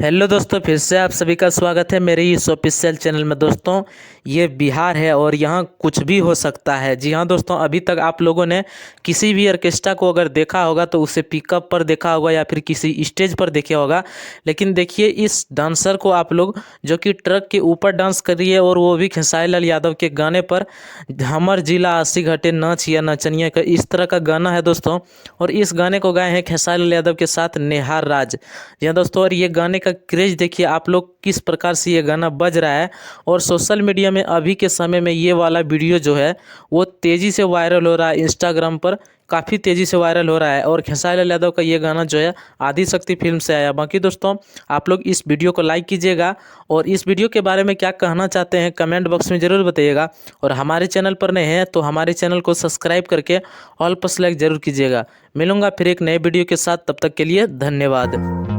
Hello दोस्तों, फिर से आप सभी का स्वागत है मेरे इस ऑफिशियल चैनल में। दोस्तों, ये बिहार है और यहाँ कुछ भी हो सकता है। जी हाँ दोस्तों, अभी तक आप लोगों ने किसी भी ऑर्केस्ट्रा को अगर देखा होगा तो उसे पिकअप पर देखा होगा या फिर किसी स्टेज पर देखा होगा। लेकिन देखिए, इस डांसर को आप लोग जो कि ट्रक के ऊपर डांस कर रही है और वो भी खेसारी लाल यादव के गाने पर, हमर जिला 80 घटे नाच या नचनिया का, इस तरह का गाना है दोस्तों। और इस गाने को गाए हैं खेसारी लाल यादव के साथ नेहार राज। जी हाँ दोस्तों, और ये गाने का क्रेज देखिए आप लोग किस प्रकार से ये गाना बज रहा है। और सोशल मीडिया में अभी के समय में ये वाला वीडियो जो है वो तेज़ी से वायरल हो रहा है। इंस्टाग्राम पर काफ़ी तेज़ी से वायरल हो रहा है और खेसारी लाल यादव का ये गाना जो है आदिशक्ति फिल्म से आया। बाकी दोस्तों, आप लोग इस वीडियो को लाइक कीजिएगा और इस वीडियो के बारे में क्या कहना चाहते हैं कमेंट बॉक्स में ज़रूर बताइएगा। और हमारे चैनल पर नए हैं तो हमारे चैनल को सब्सक्राइब करके ऑल पर सेलेक्ट जरूर कीजिएगा। मिलूंगा फिर एक नए वीडियो के साथ, तब तक के लिए धन्यवाद।